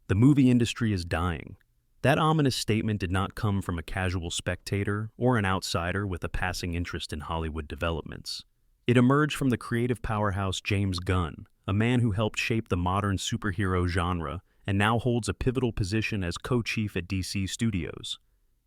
The movie industry is dying. That ominous statement did not come from a casual spectator or an outsider with a passing interest in Hollywood developments. It emerged from the creative powerhouse James Gunn, a man who helped shape the modern superhero genre and now holds a pivotal position as co-chief at DC Studios.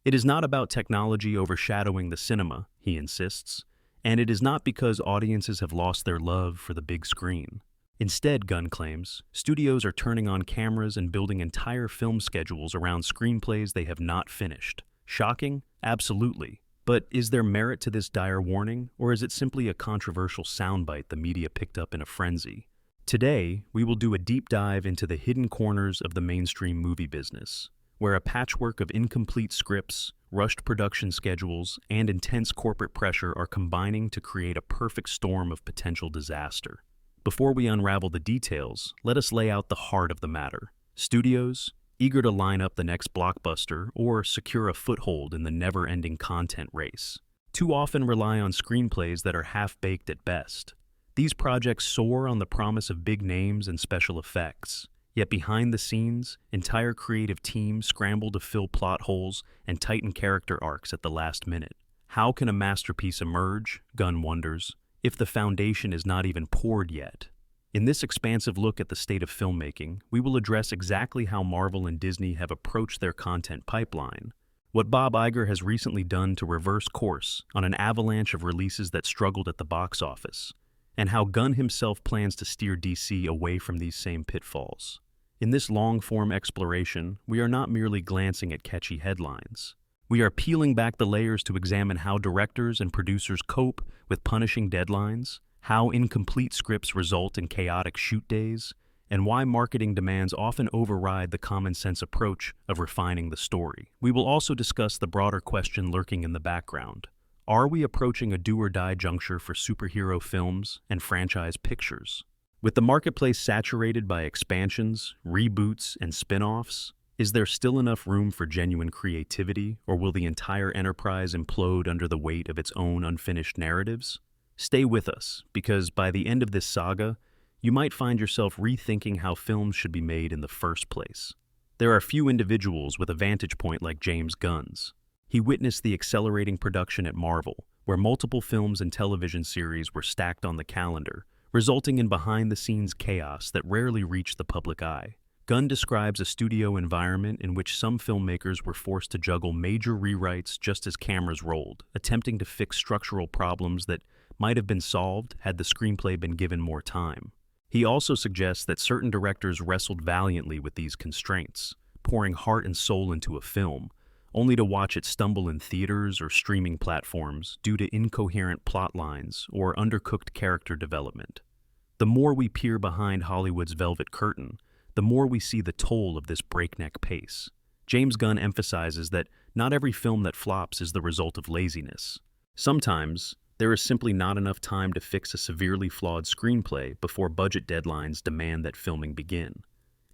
It is not about technology overshadowing the cinema, he insists, and it is not because audiences have lost their love for the big screen. Instead, Gunn claims, studios are turning on cameras and building entire film schedules around screenplays they have not finished. Shocking? Absolutely. But is there merit to this dire warning, or is it simply a controversial soundbite the media picked up in a frenzy? Today, we will do a deep dive into the hidden corners of the mainstream movie business, where a patchwork of incomplete scripts, rushed production schedules, and intense corporate pressure are combining to create a perfect storm of potential disaster. Before we unravel the details, let us lay out the heart of the matter. Studios, eager to line up the next blockbuster or secure a foothold in the never-ending content race, too often rely on screenplays that are half-baked at best. These projects soar on the promise of big names and special effects, yet behind the scenes, entire creative teams scramble to fill plot holes and tighten character arcs at the last minute. How can a masterpiece emerge, Gunn wonders, if the foundation is not even poured yet? In this expansive look at the state of filmmaking, we will address exactly how Marvel and Disney have approached their content pipeline, what Bob Iger has recently done to reverse course on an avalanche of releases that struggled at the box office, and how Gunn himself plans to steer DC away from these same pitfalls. In this long-form exploration, we are not merely glancing at catchy headlines. We are peeling back the layers to examine how directors and producers cope with punishing deadlines, how incomplete scripts result in chaotic shoot days, and why marketing demands often override the common-sense approach of refining the story. We will also discuss the broader question lurking in the background. Are we approaching a do-or-die juncture for superhero films and franchise pictures? With the marketplace saturated by expansions, reboots, and spin-offs, is there still enough room for genuine creativity, or will the entire enterprise implode under the weight of its own unfinished narratives? Stay with us, because by the end of this saga, you might find yourself rethinking how films should be made in the first place. There are few individuals with a vantage point like James Gunn's. He witnessed the accelerating production at Marvel, where multiple films and television series were stacked on the calendar, resulting in behind-the-scenes chaos that rarely reached the public eye. Gunn describes a studio environment in which some filmmakers were forced to juggle major rewrites just as cameras rolled, attempting to fix structural problems that might have been solved had the screenplay been given more time. He also suggests that certain directors wrestled valiantly with these constraints, pouring heart and soul into a film, only to watch it stumble in theaters or streaming platforms due to incoherent plot lines or undercooked character development. The more we peer behind Hollywood's velvet curtain, the more we see the toll of this breakneck pace. James Gunn emphasizes that not every film that flops is the result of laziness. Sometimes, there is simply not enough time to fix a severely flawed screenplay before budget deadlines demand that filming begin.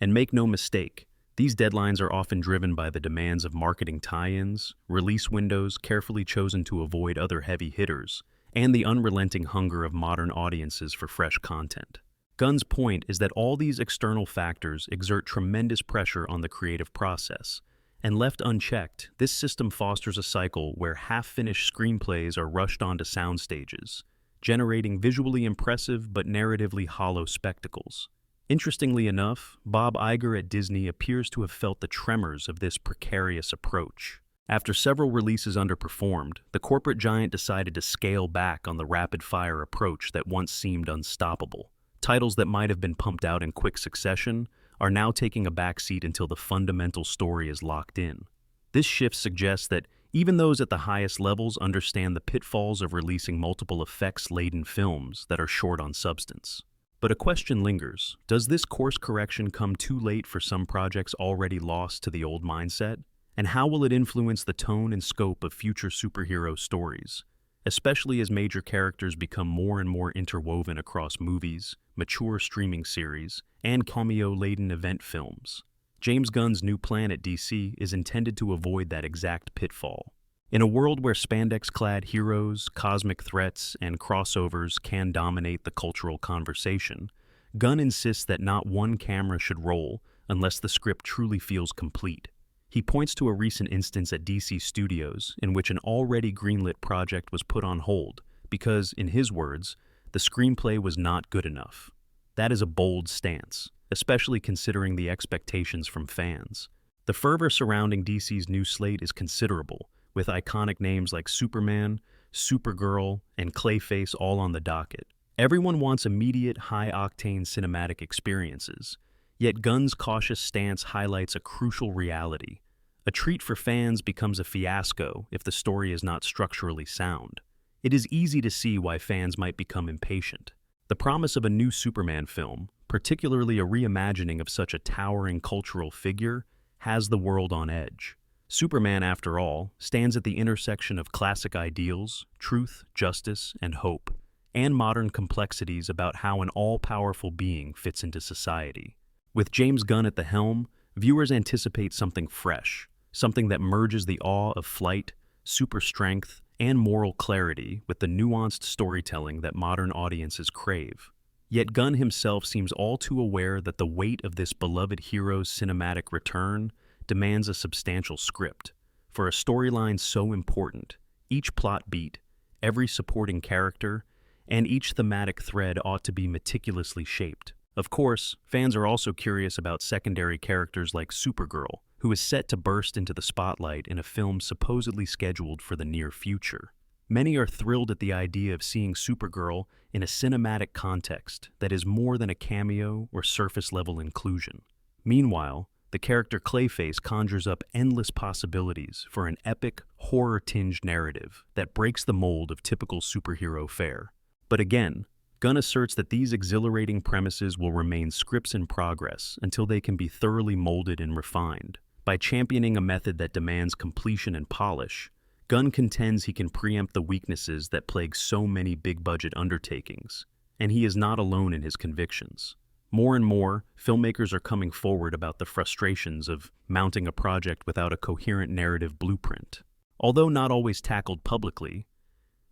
And make no mistake, these deadlines are often driven by the demands of marketing tie-ins, release windows carefully chosen to avoid other heavy hitters, and the unrelenting hunger of modern audiences for fresh content. Gunn's point is that all these external factors exert tremendous pressure on the creative process, and left unchecked, this system fosters a cycle where half-finished screenplays are rushed onto sound stages, generating visually impressive but narratively hollow spectacles. Interestingly enough, Bob Iger at Disney appears to have felt the tremors of this precarious approach. After several releases underperformed, the corporate giant decided to scale back on the rapid-fire approach that once seemed unstoppable. Titles that might have been pumped out in quick succession are now taking a backseat until the fundamental story is locked in. This shift suggests that even those at the highest levels understand the pitfalls of releasing multiple effects-laden films that are short on substance. But a question lingers. Does this course correction come too late for some projects already lost to the old mindset? And how will it influence the tone and scope of future superhero stories, especially as major characters become more and more interwoven across movies, mature streaming series, and cameo-laden event films? James Gunn's new plan at DC is intended to avoid that exact pitfall. In a world where spandex-clad heroes, cosmic threats, and crossovers can dominate the cultural conversation, Gunn insists that not one camera should roll unless the script truly feels complete. He points to a recent instance at DC Studios in which an already greenlit project was put on hold because, in his words, the screenplay was not good enough. That is a bold stance, especially considering the expectations from fans. The fervor surrounding DC's new slate is considerable, with iconic names like Superman, Supergirl, and Clayface all on the docket. Everyone wants immediate, high-octane cinematic experiences, yet Gunn's cautious stance highlights a crucial reality. A treat for fans becomes a fiasco if the story is not structurally sound. It is easy to see why fans might become impatient. The promise of a new Superman film, particularly a reimagining of such a towering cultural figure, has the world on edge. Superman, after all, stands at the intersection of classic ideals, truth, justice, and hope, and modern complexities about how an all-powerful being fits into society. With James Gunn at the helm, viewers anticipate something fresh, something that merges the awe of flight, super strength, and moral clarity with the nuanced storytelling that modern audiences crave. Yet Gunn himself seems all too aware that the weight of this beloved hero's cinematic return demands a substantial script. For a storyline so important, each plot beat, every supporting character, and each thematic thread ought to be meticulously shaped. Of course, fans are also curious about secondary characters like Supergirl, who is set to burst into the spotlight in a film supposedly scheduled for the near future. Many are thrilled at the idea of seeing Supergirl in a cinematic context that is more than a cameo or surface-level inclusion. Meanwhile, the character Clayface conjures up endless possibilities for an epic, horror-tinged narrative that breaks the mold of typical superhero fare. But again, Gunn asserts that these exhilarating premises will remain scripts in progress until they can be thoroughly molded and refined. By championing a method that demands completion and polish, Gunn contends he can preempt the weaknesses that plague so many big-budget undertakings, and he is not alone in his convictions. More and more, filmmakers are coming forward about the frustrations of mounting a project without a coherent narrative blueprint. Although not always tackled publicly,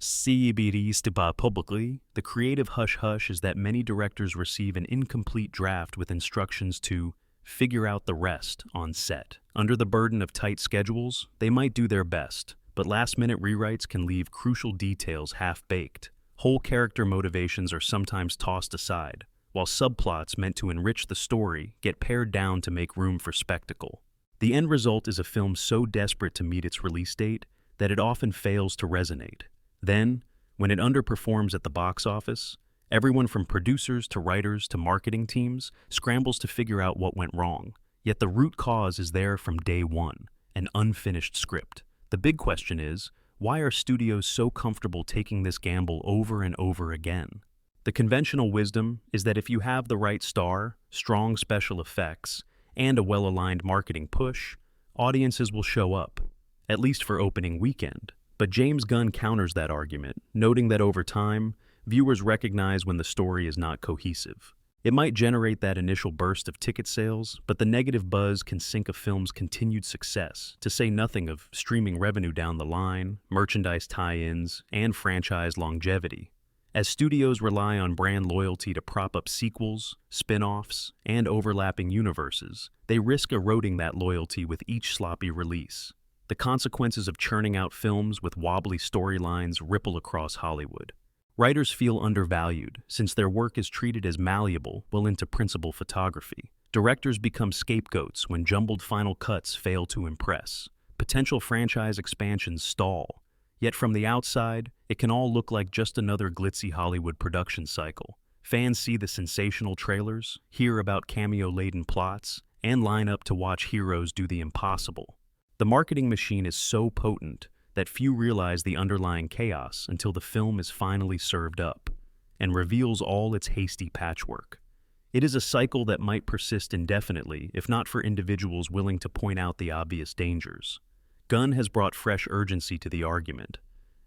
the creative hush-hush is that many directors receive an incomplete draft with instructions to figure out the rest on set. Under the burden of tight schedules, they might do their best, but last-minute rewrites can leave crucial details half-baked. Whole character motivations are sometimes tossed aside, while subplots meant to enrich the story get pared down to make room for spectacle. The end result is a film so desperate to meet its release date that it often fails to resonate. Then, when it underperforms at the box office, everyone from producers to writers to marketing teams scrambles to figure out what went wrong. Yet the root cause is there from day one, an unfinished script. The big question is, why are studios so comfortable taking this gamble over and over again? The conventional wisdom is that if you have the right star, strong special effects, and a well-aligned marketing push, audiences will show up, at least for opening weekend. But James Gunn counters that argument, noting that over time, viewers recognize when the story is not cohesive. It might generate that initial burst of ticket sales, but the negative buzz can sink a film's continued success, to say nothing of streaming revenue down the line, merchandise tie-ins, and franchise longevity. As studios rely on brand loyalty to prop up sequels, spin-offs, and overlapping universes, they risk eroding that loyalty with each sloppy release. The consequences of churning out films with wobbly storylines ripple across Hollywood. Writers feel undervalued, since their work is treated as malleable well into principal photography. Directors become scapegoats when jumbled final cuts fail to impress. Potential franchise expansions stall. Yet from the outside, it can all look like just another glitzy Hollywood production cycle. Fans see the sensational trailers, hear about cameo-laden plots, and line up to watch heroes do the impossible. The marketing machine is so potent that few realize the underlying chaos until the film is finally served up and reveals all its hasty patchwork. It is a cycle that might persist indefinitely if not for individuals willing to point out the obvious dangers. Gunn has brought fresh urgency to the argument.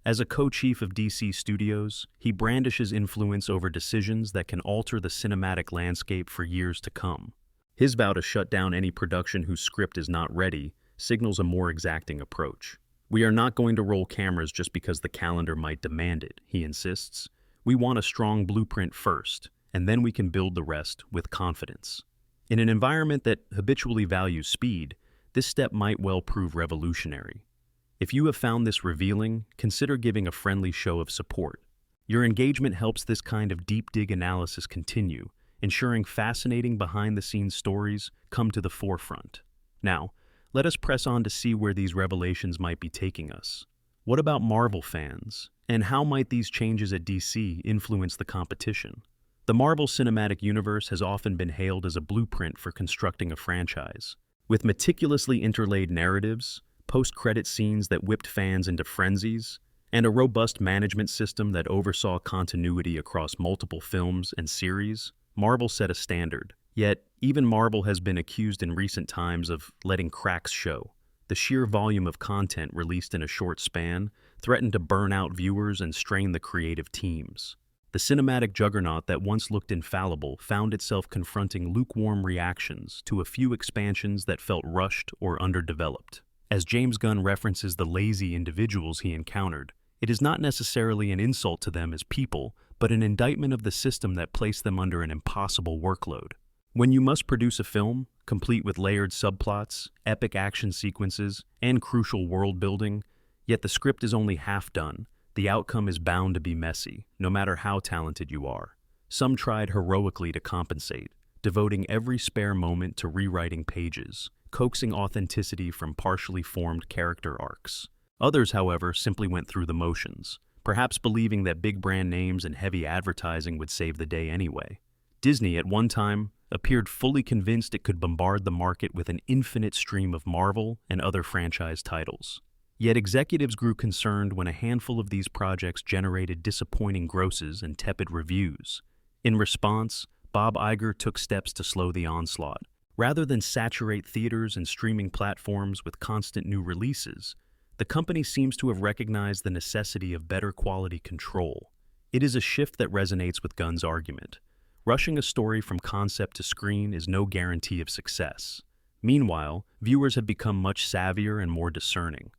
As a co-chief of DC Studios, he brandishes influence over decisions that can alter the cinematic landscape for years to come. His vow to shut down any production whose script is not ready signals a more exacting approach. "We are not going to roll cameras just because the calendar might demand it," he insists. "We want a strong blueprint first, and then we can build the rest with confidence." In an environment that habitually values speed, this step might well prove revolutionary. If you have found this revealing, consider giving a friendly show of support. Your engagement helps this kind of deep dig analysis continue, ensuring fascinating behind-the-scenes stories come to the forefront. Now, let us press on to see where these revelations might be taking us. What about Marvel fans? And how might these changes at DC influence the competition? The Marvel Cinematic Universe has often been hailed as a blueprint for constructing a franchise. With meticulously interlaid narratives, post-credit scenes that whipped fans into frenzies, and a robust management system that oversaw continuity across multiple films and series, Marvel set a standard. Yet, even Marvel has been accused in recent times of letting cracks show. The sheer volume of content released in a short span threatened to burn out viewers and strain the creative teams. The cinematic juggernaut that once looked infallible found itself confronting lukewarm reactions to a few expansions that felt rushed or underdeveloped. As James Gunn references the lazy individuals he encountered, it is not necessarily an insult to them as people, but an indictment of the system that placed them under an impossible workload. When you must produce a film, complete with layered subplots, epic action sequences, and crucial world building, yet the script is only half done, the outcome is bound to be messy, no matter how talented you are. Some tried heroically to compensate, devoting every spare moment to rewriting pages, coaxing authenticity from partially formed character arcs. Others, however, simply went through the motions, perhaps believing that big brand names and heavy advertising would save the day anyway. Disney, at one time, appeared fully convinced it could bombard the market with an infinite stream of Marvel and other franchise titles. Yet executives grew concerned when a handful of these projects generated disappointing grosses and tepid reviews. In response, Bob Iger took steps to slow the onslaught. Rather than saturate theaters and streaming platforms with constant new releases, the company seems to have recognized the necessity of better quality control. It is a shift that resonates with Gunn's argument. Rushing a story from concept to screen is no guarantee of success. Meanwhile, viewers have become much savvier and more discerning.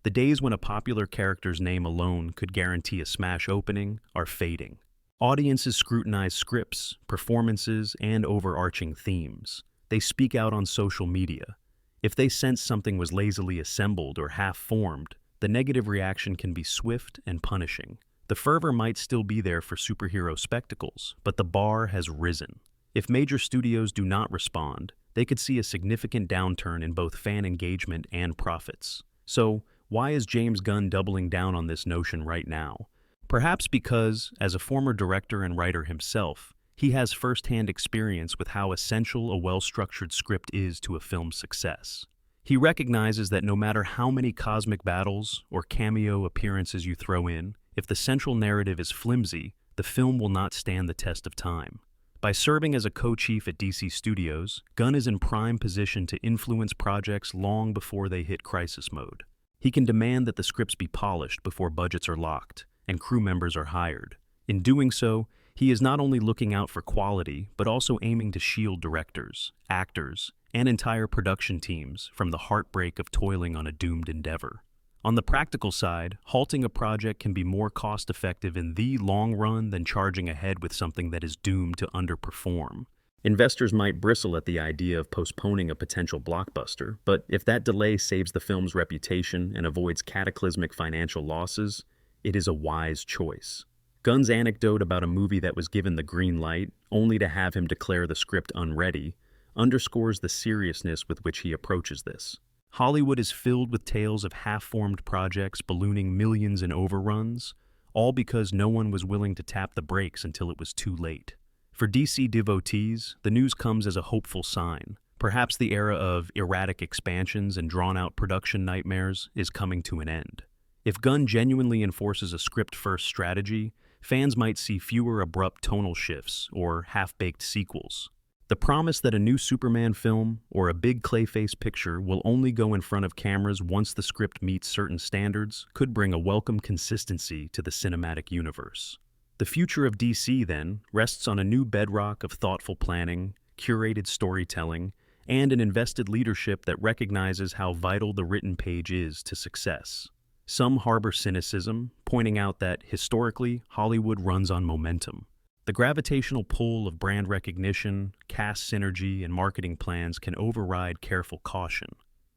The days when a popular character's name alone could guarantee a smash opening are fading. Audiences scrutinize scripts, performances, and overarching themes. They speak out on social media. If they sense something was lazily assembled or half-formed, the negative reaction can be swift and punishing. The fervor might still be there for superhero spectacles, but the bar has risen. If major studios do not respond, they could see a significant downturn in both fan engagement and profits. So, why is James Gunn doubling down on this notion right now? Perhaps because, as a former director and writer himself, he has first-hand experience with how essential a well-structured script is to a film's success. He recognizes that no matter how many cosmic battles or cameo appearances you throw in, if the central narrative is flimsy, the film will not stand the test of time. By serving as a co-chief at DC Studios, Gunn is in prime position to influence projects long before they hit crisis mode. He can demand that the scripts be polished before budgets are locked and crew members are hired. In doing so, he is not only looking out for quality, but also aiming to shield directors, actors, and entire production teams from the heartbreak of toiling on a doomed endeavor. On the practical side, halting a project can be more cost-effective in the long run than charging ahead with something that is doomed to underperform. Investors might bristle at the idea of postponing a potential blockbuster, but if that delay saves the film's reputation and avoids cataclysmic financial losses, it is a wise choice. Gunn's anecdote about a movie that was given the green light, only to have him declare the script unready, underscores the seriousness with which he approaches this. Hollywood is filled with tales of half-formed projects ballooning millions in overruns, all because no one was willing to tap the brakes until it was too late. For DC devotees, the news comes as a hopeful sign. Perhaps the era of erratic expansions and drawn-out production nightmares is coming to an end. If Gunn genuinely enforces a script-first strategy, fans might see fewer abrupt tonal shifts or half-baked sequels. The promise that a new Superman film or a big Clayface picture will only go in front of cameras once the script meets certain standards could bring a welcome consistency to the cinematic universe. The future of DC, then, rests on a new bedrock of thoughtful planning, curated storytelling, and an invested leadership that recognizes how vital the written page is to success. Some harbor cynicism, pointing out that, historically, Hollywood runs on momentum. The gravitational pull of brand recognition, cast synergy, and marketing plans can override careful caution.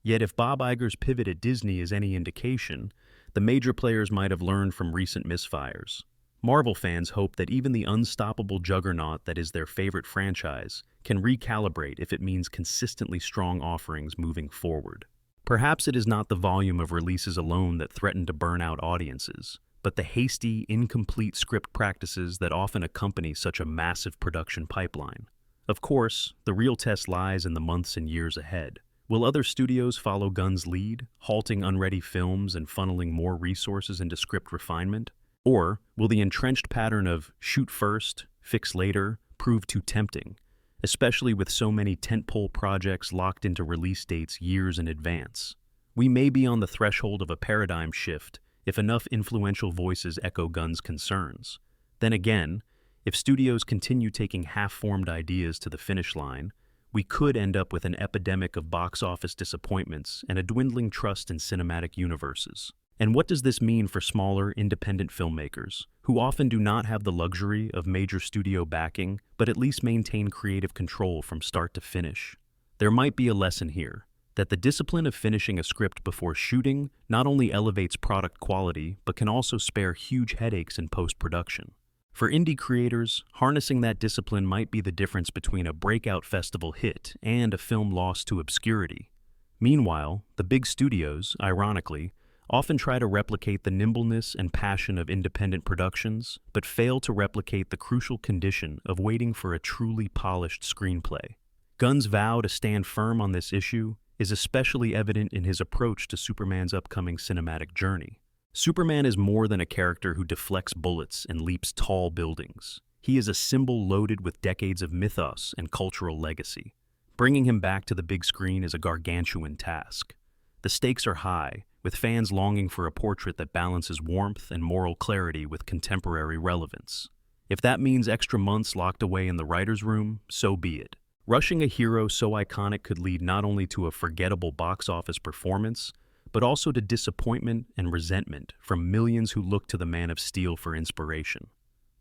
Yet if Bob Iger's pivot at Disney is any indication, the major players might have learned from recent misfires. Marvel fans hope that even the unstoppable juggernaut that is their favorite franchise can recalibrate if it means consistently strong offerings moving forward. Perhaps it is not the volume of releases alone that threaten to burn out audiences, but the hasty, incomplete script practices that often accompany such a massive production pipeline. Of course, the real test lies in the months and years ahead. Will other studios follow Gunn's lead, halting unready films and funneling more resources into script refinement? Or will the entrenched pattern of shoot first, fix later prove too tempting, especially with so many tentpole projects locked into release dates years in advance? We may be on the threshold of a paradigm shift if enough influential voices echo Gunn's concerns. Then again, if studios continue taking half-formed ideas to the finish line, we could end up with an epidemic of box office disappointments and a dwindling trust in cinematic universes. And what does this mean for smaller, independent filmmakers, who often do not have the luxury of major studio backing, but at least maintain creative control from start to finish? There might be a lesson here, that the discipline of finishing a script before shooting not only elevates product quality, but can also spare huge headaches in post-production. For indie creators, harnessing that discipline might be the difference between a breakout festival hit and a film lost to obscurity. Meanwhile, the big studios, ironically, often try to replicate the nimbleness and passion of independent productions, but fail to replicate the crucial condition of waiting for a truly polished screenplay. Gunn's vow to stand firm on this issue is especially evident in his approach to Superman's upcoming cinematic journey. Superman is more than a character who deflects bullets and leaps tall buildings. He is a symbol loaded with decades of mythos and cultural legacy. Bringing him back to the big screen is a gargantuan task. The stakes are high, with fans longing for a portrait that balances warmth and moral clarity with contemporary relevance. If that means extra months locked away in the writer's room, so be it. Rushing a hero so iconic could lead not only to a forgettable box office performance, but also to disappointment and resentment from millions who look to the Man of Steel for inspiration.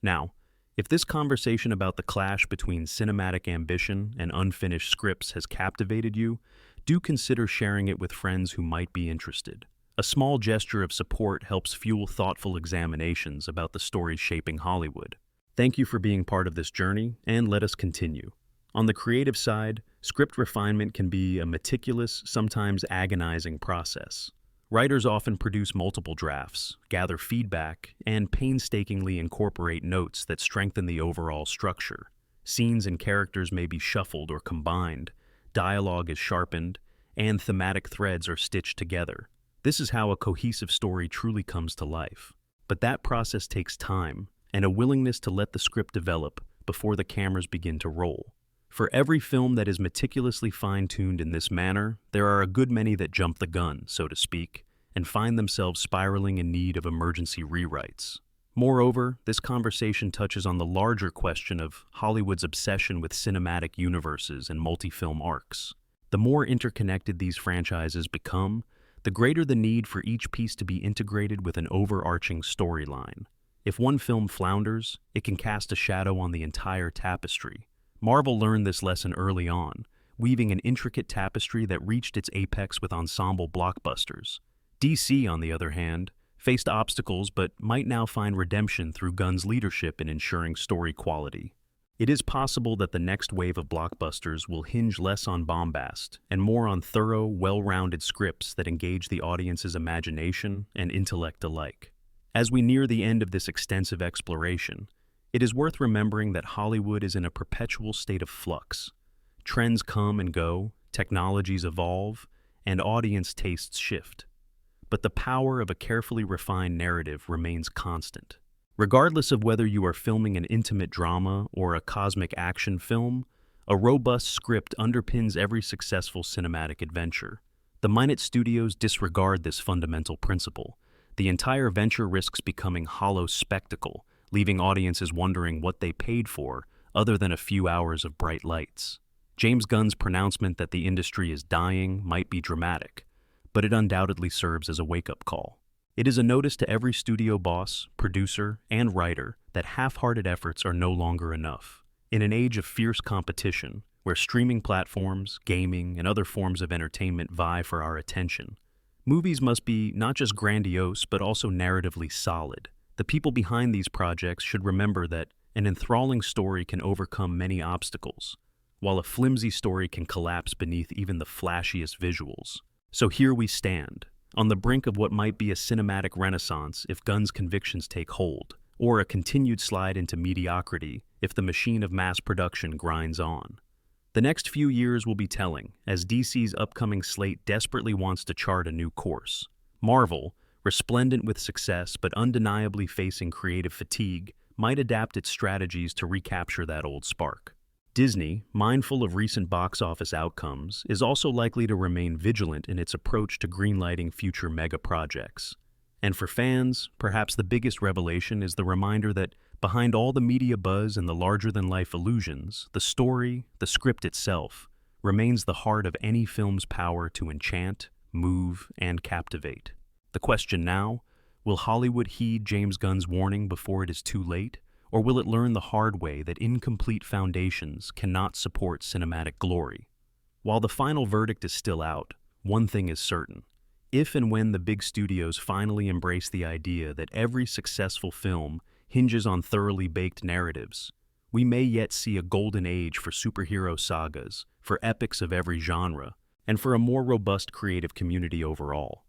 Now, if this conversation about the clash between cinematic ambition and unfinished scripts has captivated you, do consider sharing it with friends who might be interested. A small gesture of support helps fuel thoughtful examinations about the stories shaping Hollywood. Thank you for being part of this journey, and let us continue. On the creative side, script refinement can be a meticulous, sometimes agonizing process. Writers often produce multiple drafts, gather feedback, and painstakingly incorporate notes that strengthen the overall structure. Scenes and characters may be shuffled or combined, dialogue is sharpened, and thematic threads are stitched together. This is how a cohesive story truly comes to life. But that process takes time, and a willingness to let the script develop before the cameras begin to roll. For every film that is meticulously fine-tuned in this manner, there are a good many that jump the gun, so to speak, and find themselves spiraling in need of emergency rewrites. Moreover, this conversation touches on the larger question of Hollywood's obsession with cinematic universes and multi-film arcs. The more interconnected these franchises become, the greater the need for each piece to be integrated with an overarching storyline. If one film flounders, it can cast a shadow on the entire tapestry. Marvel learned this lesson early on, weaving an intricate tapestry that reached its apex with ensemble blockbusters. DC, on the other hand, faced obstacles but might now find redemption through Gunn's leadership in ensuring story quality. It is possible that the next wave of blockbusters will hinge less on bombast and more on thorough, well-rounded scripts that engage the audience's imagination and intellect alike. As we near the end of this extensive exploration, it is worth remembering that Hollywood is in a perpetual state of flux. Trends come and go, technologies evolve, and audience tastes shift. But the power of a carefully refined narrative remains constant. Regardless of whether you are filming an intimate drama or a cosmic action film, a robust script underpins every successful cinematic adventure. The minute studios disregard this fundamental principle, the entire venture risks becoming hollow spectacle, leaving audiences wondering what they paid for other than a few hours of bright lights. James Gunn's pronouncement that the industry is dying might be dramatic, but it undoubtedly serves as a wake-up call. It is a notice to every studio boss, producer, and writer that half-hearted efforts are no longer enough. In an age of fierce competition, where streaming platforms, gaming, and other forms of entertainment vie for our attention, movies must be not just grandiose but also narratively solid. The people behind these projects should remember that an enthralling story can overcome many obstacles, while a flimsy story can collapse beneath even the flashiest visuals. So here we stand, on the brink of what might be a cinematic renaissance if Gunn's convictions take hold, or a continued slide into mediocrity if the machine of mass production grinds on. The next few years will be telling, as DC's upcoming slate desperately wants to chart a new course. Marvel, resplendent with success but undeniably facing creative fatigue, might adapt its strategies to recapture that old spark. Disney, mindful of recent box office outcomes, is also likely to remain vigilant in its approach to greenlighting future mega projects. And for fans, perhaps the biggest revelation is the reminder that behind all the media buzz and the larger-than-life illusions, the story, the script itself, remains the heart of any film's power to enchant, move, and captivate. The question now, will Hollywood heed James Gunn's warning before it is too late? Or will it learn the hard way that incomplete foundations cannot support cinematic glory? While the final verdict is still out, one thing is certain. If and when the big studios finally embrace the idea that every successful film hinges on thoroughly baked narratives, we may yet see a golden age for superhero sagas, for epics of every genre, and for a more robust creative community overall.